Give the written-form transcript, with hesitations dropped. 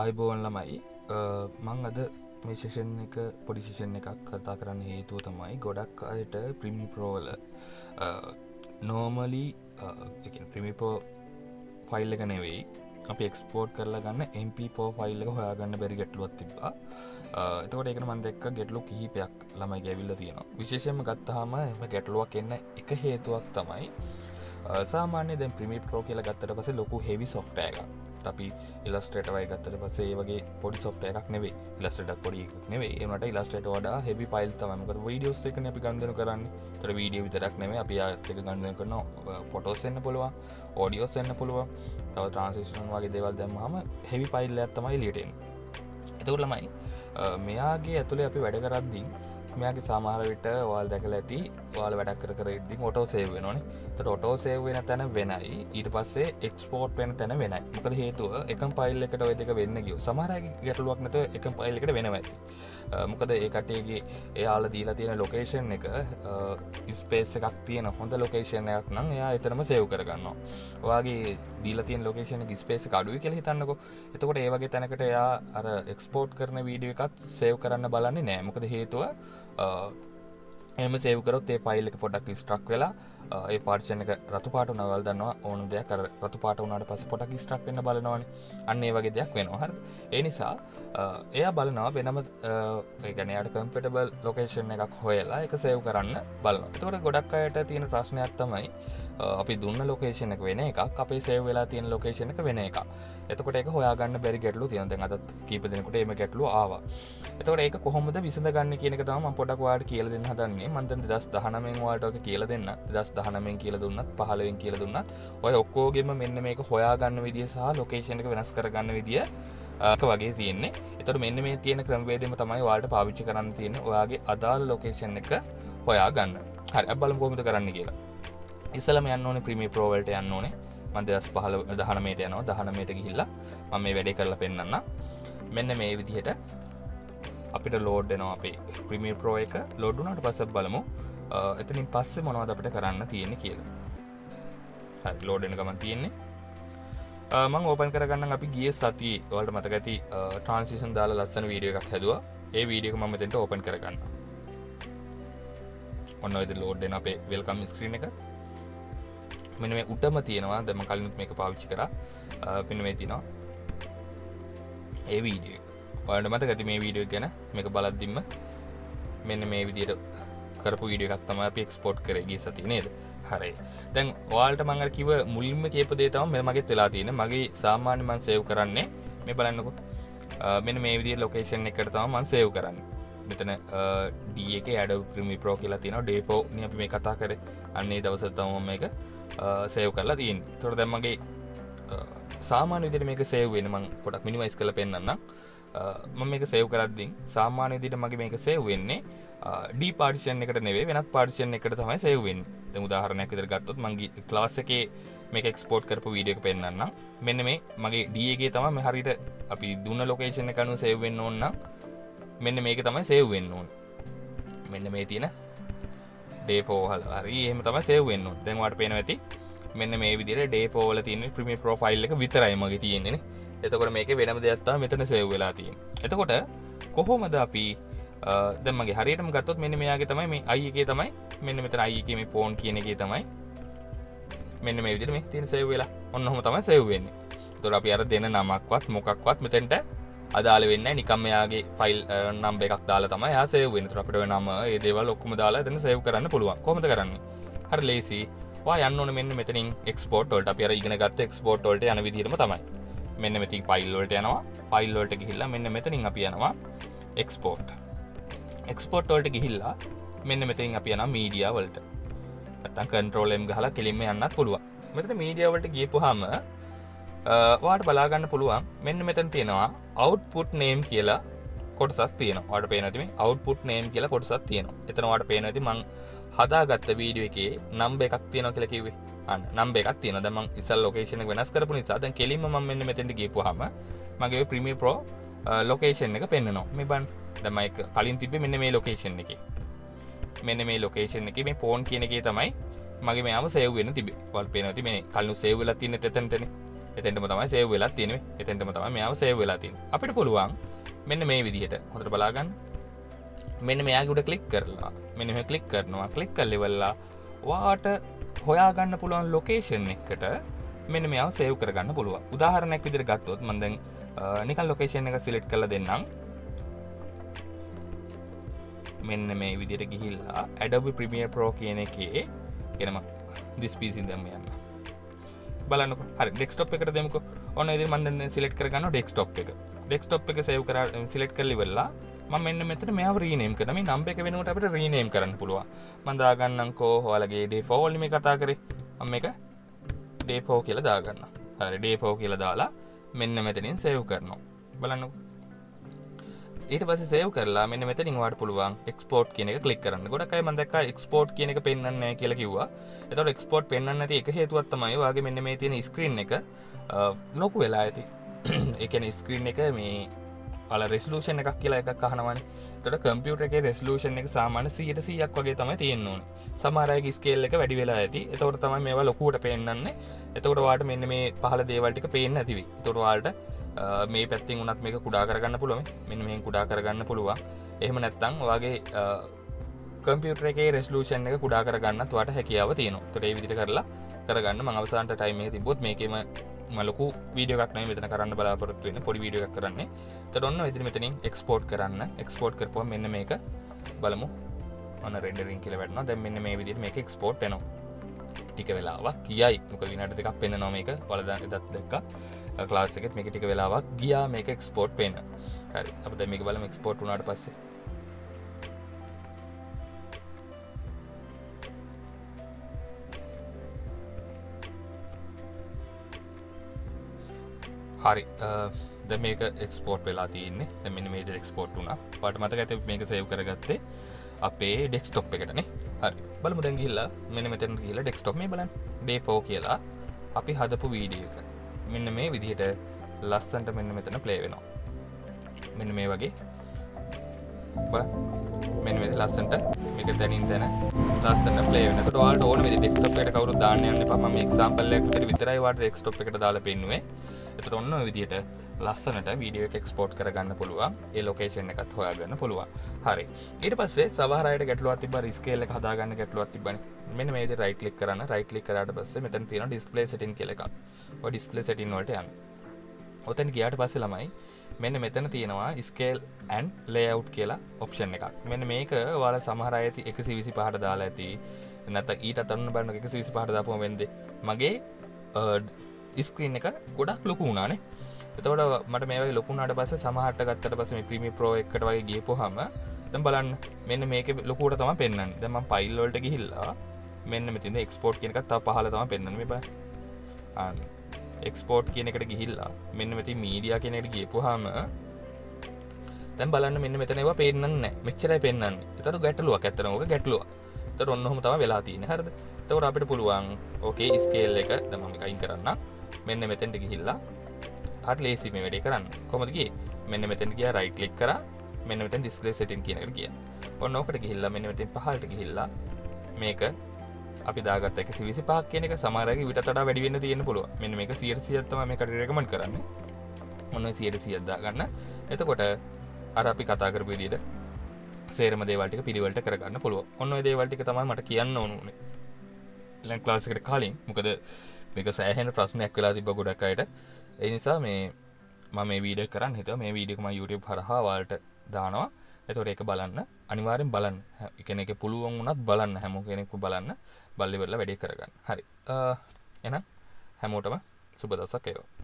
ආයිබෝවන් ළමයි මං අද මේ සෙෂන් එක පොඩි සෙෂන් එකක් කතා කරන්න හේතුව තමයි ගොඩක් අයට ප්‍රීමියර් ප්‍රෝ වල නෝමලි ප්‍රීමියර් ප්‍රෝ ෆයිල් එක නෙවෙයි අපි එක්ස්පෝර්ට් කරලා ගන්න MP4 ෆයිල් එක හොයාගන්න බැරි ගැටලුවක් තිබ්බා. එතකොට ඒකට මම දැක්ක ගැටලු කිහිපයක් ළමයි ගැවිලා තියෙනවා. විශේෂයෙන්ම ගත්තාම මේ ගැටලුවක් එන්න එක හේතුවක් තමයි සාමාන්‍ය දැන් ප්‍රීමියර් ප්‍රෝ කියලා ගත්තට පස්සේ ලොකු හෙවි සොෆ්ට්වෙයාර් එකක්. අපි ඉලස්ට්‍රේටර් වයි ගත්තට පස්සේ ඒ වගේ පොඩි සොෆ්ට්වෙයාර් එකක් නෙවෙයි. ඉලස්ට්‍රේටර් පොඩි එකක් නෙවෙයි. ඒ වුණාට ඉලස්ට්‍රේටර් වඩා හෙවි ෆයිල්ස් තමයි. මොකද වීඩියෝස් එකනේ අපි ගනුදෙනු කරන්නේ. ඒතර වීඩියෝ විතරක් නෙවෙයි අපි ආත් එක ගනුදෙනු කරනවා ෆොටෝස් එන්න පුළුවන්, ඔඩියෝස් එන්න පුළුවන්. තව ට්‍රාන්ස්ලේෂන් වගේ දේවල් දැම්මම හෙවි ෆයිල් එකක් තමයි එළියට එන්නේ. එතකොට ළමයි මෙයාගේ ඇතුලේ අපි වැඩ කරද්දී මෙයාගේ සමහර විට ඔයාලා දැකලා ඇති ඔයාලා වැඩක් කර ඉද්දි ඔටෝ සේව් වෙනවනේ. එතකොට ඔටෝ සේව් වෙන තැන වෙනයි ඊට පස්සේ එක්ස්පෝර්ට් වෙන තැන වෙනයි. මොකද හේතුව එකම ෆයිල් එකට ඔය දෙක වෙන්න ගියොත් සමහර අයගේ ගැටලුවක් නැතුව එකම ෆයිල් එකට වෙනවා ඇති. මොකද ඒ කට්ටියගේ එයාලා දීලා තියෙන ලොකේෂන් එක ස්පේස් එකක් තියෙන හොඳ ලොකේෂන් එකක් නම් එයා එතනම සේව් කරගන්නවා. ඔයාගේ දීලා තියෙන ලොකේෂන් එකේ ස්පේස් එක අඩුයි කියලා හිතන්නකෝ. එතකොට ඒ වගේ තැනකට එයා අර එක්ස්පෝර්ට් කරන වීඩියෝ එකත් සේව් කරන්න බලන්නේ නැහැ. මොකද හේතුව එම සේව් කරොත් ඒ ෆයිල් එක පොඩ්ඩක් ස්ට්‍රක් වෙලා ඒ පාර්ටිෂන් එක රතු පාට වුණා වල දන්නවා ඕන දෙයක් අර රතු පාට වුණාට පස්සේ පොඩ්ඩක් ස්ට්‍රක් වෙන්න බලනවනේ. අන්න ඒ වගේ දෙයක් වෙනවා. හරිද? ඒ නිසා එයා බලනවා වෙනම ඒ කියන්නේ එයාට කම්ෆර්ටබල් ලොකේෂන් එකක් හොයලා ඒක සේව් කරන්න බලනවා. එතකොට ගොඩක් අයට තියෙන ප්‍රශ්නයක් තමයි අපි දුන්න ලොකේෂන් එක වෙන එකක් අපේ සේව් වෙලා තියෙන ලොකේෂන් එක වෙන එකක්. එතකොට ඒක හොයාගන්න බැරි ගැටලු තියෙනවා. දැන් අදත් කීප දෙනෙකුට මේ ගැටලුව ආවා. එතකොට ඒක කොහොමද විසඳගන්නේ කියන එක තමයි මම පොඩ්ඩක් ඔයාලට කියලා දෙන්න හදන්නේ. මම දැන් 2019 ඔයාලට ඔක කියලා දෙන්න. 2019 කියලා දුන්නත් 15 කියලා දුන්නත් ඔය ඔක්කොගෙම මෙන්න මේක හොයාගන්න විදිය සහ ලොකේෂන් එක වෙනස් කරගන්න විදිය එක වගේ තියෙන්නේ. එතකොට මෙන්න මේ තියෙන ක්‍රමවේදෙම තමයි ඔයාලට පාවිච්චි කරන්න තියෙන්නේ. ඔයාගේ අදාළ ලොකේෂන් එක හොයාගන්න. හරි අපි බලමු කොහොමද කරන්න කියලා. ඉස්සෙල්ලාම යන්න ඕනේ ප්‍රීමියර් ප්‍රෝ වලට යන්න ඕනේ. මම 2015 19ට යනවා. 19ට ගිහිල්ලා මම මේ වැඩේ කරලා පෙන්නන්නම්. මෙන්න මේ විදිහට අපිට ලෝඩ් වෙනවා අපේ ප්‍රීමියර් ප්‍රෝ එක. ලෝඩ් වුණාට පස්සේ බලමු එතනින් පස්සේ මොනවද අපිට කරන්න තියෙන්නේ කියලා. හරි ලෝඩ් වෙන ගමන් තියෙන්නේ. මම ඕපන් කරගන්නම් අපි ගිය සතියේ ඔයාලට මතක ඇති ට්‍රාන්ස්ලේෂන් දාලා ලස්සන වීඩියෝ එකක් හැදුවා. ඒ වීඩියෝ එක මම මෙතෙන්ට ඕපන් කරගන්නවා. ඔන්න ඔය ලෝඩ් වෙන අපේ වෙල්කම් ස්ක්‍රීන් එක. මෙන්න මේ උඩම තියෙනවා. දැන් මම කලිනුත් මේක පාවිච්චි කරා. මෙන්න මේ තියෙනවා. ඒ වීඩියෝ එක. ඔයාලට මතක ඇති මේ වීඩියෝ එක ගැන මේක බලද්දිම මෙන්න මේ විදියට කරපු වීඩියෝ එකක් තමයි අපි එක්ස්පෝර්ට් කරේ ගිය සතියේ නේද? හරි. දැන් ඔයාලට මම අර කිව්ව මුලින්ම කියපු දේ තමයි මගෙත් වෙලා තියෙන්නේ. මගේ සාමාන්‍ය මම සේව් කරන්නේ මේ බලන්නකෝ. මෙන්න මේ විදියට ලොකේෂන් එකට තමයි මම සේව් කරන්නේ. මෙතන D එකේ Adobe Premiere Pro කියලා තියෙනවා. Day 4 නේ අපි මේ කතා කරේ. අන්න ඒ දවසේ තමයි මම මේක සේව් කරලා තියෙන්නේ. ඒතකොට දැන් මගේ සාමාන්‍ය විදියට මේක සේව් වෙන්නේ මම පොඩක් මිනිමයිස් කරලා පෙන්නන්නම්. මම මේක සේව් කරද්දී සාමාන්‍ය විදිහට මගේ මේක සේව් වෙන්නේ D පාර්ටිෂන් එකට නෙවෙයි වෙනත් පාර්ටිෂන් එකකට තමයි සේව් වෙන්නේ. දැන් උදාහරණයක් විදිහට ගත්තොත් මම ක්ලාස් එකේ මේක එක්ස්පෝර්ට් කරපු වීඩියෝ එක පෙන්නන්නම්. මෙන්න මේ මගේ D එකේ තමයි මේ හරියට අපි දුන්න ලොකේෂන් එක අනුව සේව් වෙන්න ඕන නම් මෙන්න මේකේ තමයි සේව් වෙන්න ඕන. මෙන්න මේ තියෙන Day 4 හරි එහෙම තමයි සේව් වෙන්න ඕන. දැන් ඔයාලට පේනවා ඇති මෙන්න මේ විදිහට Day 4 වල තියෙන ප්‍රීමියර් ප්‍රෝ ෆයිල් එක විතරයි මගේ තියෙන්නේ නේ. එතකොට මේකේ වෙනම දෙයක් තමයි මෙතන සේව් වෙලා තියෙන්නේ. එතකොට කොහොමද අපි දැන් මගේ හරියටම ගත්තොත් මෙන්න මෙයාගේ තමයි මේ i එකේ තමයි මෙන්න මෙතන i එකේ මේ ෆෝන් කියන එකේ තමයි මෙන්න මේ විදිහට මේ තියෙන සේව් වෙලා. ඔන්න ඔහොම තමයි සේව් වෙන්නේ. එතකොට අපි අර දෙන නමක්වත් මොකක්වත් මෙතෙන්ට අදාළ වෙන්නේ නැහැ. නිකම් මෙයාගේ ෆයිල් නම්බර් එකක් දාලා තමයි එයා සේව් වෙන්නේ. එතකොට අපිට ඔය නම ඒ දේවල් ඔක්කොම දාලා එතන සේව් කරන්න පුළුවන්. කොහොමද කරන්නේ? හරි ලේසි. ඔයා යන්න ඕනේ මෙන්න මෙතනින් එක්ස්පෝර්ට් වලට. අපි අර ඉගෙන ගත්ත එක්ස්පෝර්ට් වලට යන විදිහටම තමයි. මෙන්න මෙතන ෆයිල් වලට යනවා. ෆයිල් වලට ගිහිල්ලා මෙන්න මෙතනින් අපි යනවා එක්ස්පෝර්ට්. එක්ස්පෝර්ට් වලට ගිහිල්ලා මෙන්න මෙතනින් අපි යනවා මීඩියා වලට. නැත්තම් කන්ට්‍රෝල් M ගහලා කෙලින්ම යන්නත් පුළුවන්. මෙතන මීඩියා වලට ගියපුවාම ඔයාලට බලා ගන්න පුළුවන් මෙන්න මෙතන තියෙනවා output name කියලා කොටසක් තියෙනවා. ඔයාලට පේනවා ඇති මේ output name කියලා කොටසක් තියෙනවා. එතන ඔයාලට පේනවා ඇති මම හදාගත්ත වීඩියෝ එකේ නම්බර් එකක් තියෙනවා කියලා කිව්වේ. අන්න නම්බර් එකක් තියෙනවා. දැන් මම ඉස්සල් ලොකේෂන් එක වෙනස් කරපු නිසා දැන් කෙලින්ම මම මෙන්න මෙතෙන්ට ගියපුවාම මගේ ප්‍රීමියර් ප්‍රෝ ලොකේෂන් එක පෙන්නනවා. මේ බලන්න. දැන් මම කලින් තිබ්බේ මෙන්න මේ ලොකේෂන් එකේ. මෙන්න මේ ලොකේෂන් එකේ මේ ෆෝන් කියන එකේ තමයි මගේ මෙයාම සේව් වෙන්න තිබේ. ඔයාලට පේනවා ඇති මේ කලින් සේව් වෙලා තියෙන එතනටනේ. එතෙන්ටම තමයි සේව් වෙලා තියෙන්නේ. එතෙන්ටම තමයි මෙයාව සේව් වෙලා තියෙන්නේ. අපිට පුළුවන් මෙන්න මේ විදිහට හොඳට බලා ගන්න. මෙන්න මෙයාගේ උඩ ක්ලික් කරලා මෙන්න මෙහෙ ක්ලික් කරනවා. ක්ලික් කරලා ඉවරලා ඔයාට හොයාගන්න පුළුවන් ලොකේෂන් එකකට මෙන්න මෙයාව සේව් කරගන්න පුළුවන්. උදාහරණයක් විදිහට ගත්තොත් මම දැන් නිකන් ලොකේෂන් එක සිලෙක්ට් කරලා දෙන්නම්. මෙන්න මේ විදිහට ගිහිල්ලා Adobe Premiere Pro කියන එකේ එනම this PC ඉඳන් යන්න. බලන්නකො. හරි ඩෙස්ක්ටොප් එකට දෙමුකෝ. ඔන්න ඉතින් මම දැන් සිලෙක්ට් කරගන්නවා ඩෙස්ක්ටොප් එක. ඩෙස්ක්ටොප් එක සේව් කරලා සිලෙක්ට් කරලා ඉවරලා මම මෙන්න මෙතන මෙයාව රීනේම් කරනවා. මේ නම්බර් එක වෙනකොට අපිට රීනේම් කරන්න පුළුවන්. මම දාගන්නම්කෝ ඔයාලගේ day 4 වලින් මේ කතා කරේ. මම මේක day 4 කියලා දාගන්නවා. හරි day 4 කියලා දාලා මෙන්න මෙතනින් සේව් කරනවා. බලන්නකො. ඊට පස්සේ සේව් කරලා මෙන්න මෙතනින් ඔයාලට පුළුවන් එක්ස්පෝර්ට් කියන එක ක්ලික් කරන්න. ගොඩක් අය මම දැක්කා එක්ස්පෝර්ට් කියන එක පෙන්වන්නේ නැහැ කියලා කිව්වා. එතකොට එක්ස්පෝර්ට් පෙන්වන්නේ නැති එක හේතුවක් තමයි ඔයාගේ මෙන්න මේ තියෙන ස්ක්‍රීන් එක ලොකු වෙලා ඇති. ඒ කියන්නේ ස්ක්‍රීන් එක මේ අල රෙසලූෂන් එකක් කියලා එකක් අහනවනේ. එතකොට කම්පියුටර් එකේ රෙසලූෂන් එක සාමාන්‍ය 100%ක් වගේ තමයි තියෙන්න ඕනේ. සමහර අයගේ ස්කේල් එක වැඩි වෙලා ඇති. එතකොට තමයි මේවා ලොකුවට පෙන්වන්නේ. එතකොට ඔයාලට මෙන්න මේ පහළ දේවල් ටික පේන්නේ නැති වෙයි. එතකොට ඔයාලට මේ පැත්තිෙන් උනත් මේක කුඩා කරගන්න පුළුවන්. මෙන්න මෙහෙන් කුඩා කරගන්න පුළුවන්. එහෙම නැත්නම් ඔයාගේ කම්පියුටර් එකේ රෙසලූෂන් එක කුඩා කරගන්නත් ඔයාලට හැකියාව තියෙනවා. ඒතකොට මේ විදිහට කරලා කරගන්න මම අවසානට ටයිම් එක තිබ්බොත් මේකේම මම ලොකු වීඩියෝ එකක් නෙමෙයි මෙතන කරන්න බලාපොරොත්තු වෙන්නේ. පොඩි වීඩියෝ එකක් කරන්නේ. ඒතකොට ඔන්න ඔය විදිහට මෙතනින් එක්ස්පෝර්ට් කරන්න. එක්ස්පෝර්ට් කරපුවම මෙන්න මේක බලමු. ඔන්න රෙන්ඩරින් කියලා වැටෙනවා. දැන් මෙන්න මේ විදිහට මේක එක්ස්පෝර්ට් වෙනවා. ටික වෙලාවක් ගියයි. මොකද විනාඩි දෙකක් පෙන්නනවා මේක. ඔයාලා එදත් දැක්කා. ක්ලාස් එකෙත් මේක ටික වෙලාවක් ගියා මේක එක්ස්පෝර්ට් වෙන්න. හරි. අපි දැන් මේක බලමු එක්ස්පෝර්ට් වුණාට පස්සේ. හරි. දැන් මේක එක්ස්පෝර්ට් වෙලා තියෙන්නේ. දැන් මෙන්න මේ විදිහට එක්ස්පෝර්ට් වුණා. ඔයාලට මතක ඇති මේක සේව් කරගත්තේ අපේ ඩෙස්ක්ටොප් එකටනේ. හරි. බලමු දැන් ගිහිල්ලා මෙන්න මෙතන ගිහිල්ලා ඩෙස්ක්ටොප් මේ බලන්න. day 4 කියලා අපි හදපු වීඩියෝ එක. මෙන්න මේ විදිහට ලස්සන්ට මෙන්න මෙතන ප්ලේ වෙනවා. මෙන්න මේ වගේ බලන්න. මෙන්න මේ ලස්සන්ට මේක දැනින් දැන ලස්සන්ට ප්ලේ වෙනවා. ඒකට ඔයාලට ඕන විදිහට ඩෙස්ක්ටොප් එකට කවුරුත් දාන්න යන්න එපා. මම එක්සැම්පල් එකකට විතරයි ඔයාලට ඩෙස්ක්ටොප් එකට දාලා පෙන්නුවේ. එතකොට ඔන්න ඔය විදිහට ලස්සනට වීඩියෝ එක එක්ස්පෝර්ට් කරගන්න පුළුවන්. ඒ ලොකේෂන් එකත් හොයාගන්න පුළුවන්. හරි. ඊට පස්සේ සමහර අයට ගැටලුවක් තිබ්බා ස්කේල් එක හදාගන්න ගැටලුවක් තිබ්බනේ. මෙන්න මේ විදිහට රයිට් ක්ලික් කරන්න. රයිට් ක්ලික් කරාට පස්සේ මෙතන තියෙනවා ඩිස්ප්ලේ සෙටින් කියලා එකක්. ඔය ඩිස්ප්ලේ සෙටින් වලට යන්න. ඔතන ගියාට පස්සේ ළමයි මෙන්න මෙතන තියෙනවා ස්කේල් ඇන්ඩ් ලේඅවුට් කියලා ඔප්ෂන් එකක්. මෙන්න මේක ඔයාලා සමහර අය 125ට දාලා ඇති. නැත්නම් ඊටත් අනුන බලන්න 125ට දාපුවම වෙන්නේ මගේ ස්ක්‍රීන් එක ගොඩක් ලොකු වුණානේ. එතකොට මට මේ වගේ ලොකු වුණාට පස්සේ සමහරට ගත්තට පස්සේ මේ Premiere Pro එකකට වගේ ගියපුවාම දැන් බලන්න මෙන්න මේකේ ලොකුවට තමයි පෙන්වන්නේ. දැන් මම ෆයිල් වලට ගිහිල්ලා මෙන්න මෙතන එක්ස්පෝර්ට් කියන එකත් තව පහළ තමයි පෙන්වන්නේ මේ බලන්න. එක්ස්පෝර්ට් කියන එකට ගිහිල්ලා මෙන්න මෙතන මීඩියා කියන එකට ගියපුවාම දැන් බලන්න මෙන්න මෙතන ඒවා පේන්නන්නේ නැහැ. මෙච්චරයි පෙන්වන්නේ. ඒතර ගැටලුවක් ඇත්තටම ඔක ගැටලුවක්. ඒතර ඔන්න ඔහොම තමයි වෙලා තියෙන්නේ. හරිද? එතකොට අපිට පුළුවන් ඕකේ ස්කේල් එක දැන් මම එක අයින් කරන්නම්. මෙන්න මෙතෙන්ට ගිහිල්ලා හරි ලේසි මේ වැඩේ කරන්න. කොහොමද ගියේ? මෙන්න මෙතෙන්ට ගියා රයිට් ක්ලික් කරා. මෙන්න මෙතෙන් ඩිස්ප්ලේ සෙටින් කියන එකට ගියා. ඔන්න ඕකට ගිහිල්ලා මෙන්න මෙතෙන් පහළට ගිහිල්ලා මේක අපි දාගත්ත 125ක් කියන එක සමහරගේ විතට වඩා වැඩි වෙන්න තියෙන්න පුළුවන්. මෙන්න මේක 100%ක් තමයි මේකට රෙකමන්ඩ් කරන්නේ. ඔන්න 100%ක් දාගන්න. එතකොට අර අපි කතා කරපු විදිහට සේරම දේවල් ටික පිළිවෙලට කරගන්න පුළුවන්. ඔන්න ඔය දේවල් ටික තමයි මට කියන්න ඕනුනේ. ලැන් ක්ලාස් එකට කලින් මොකද මේක සෑහෙන ප්‍රශ්නයක් වෙලා තිබ්බ ගොඩක් අයට. ඒ නිසා මම මේ වීඩියෝ කරන්න හිතුවා. මේ වීඩියෝ එක මම YouTube හරහා ඔයාලට දානවා. එතකොට ඒක බලන්න අනිවාර්යෙන් බලන්න. ඒ කියන්නේ ඒක පුළුවන් වුණත් බලන්න හැම කෙනෙක්ම බලන්න. බලලි වෙලා වැඩේ කරගන්න. හරි. එහෙනම් හැමෝටම සුබ දවසක් වේවා.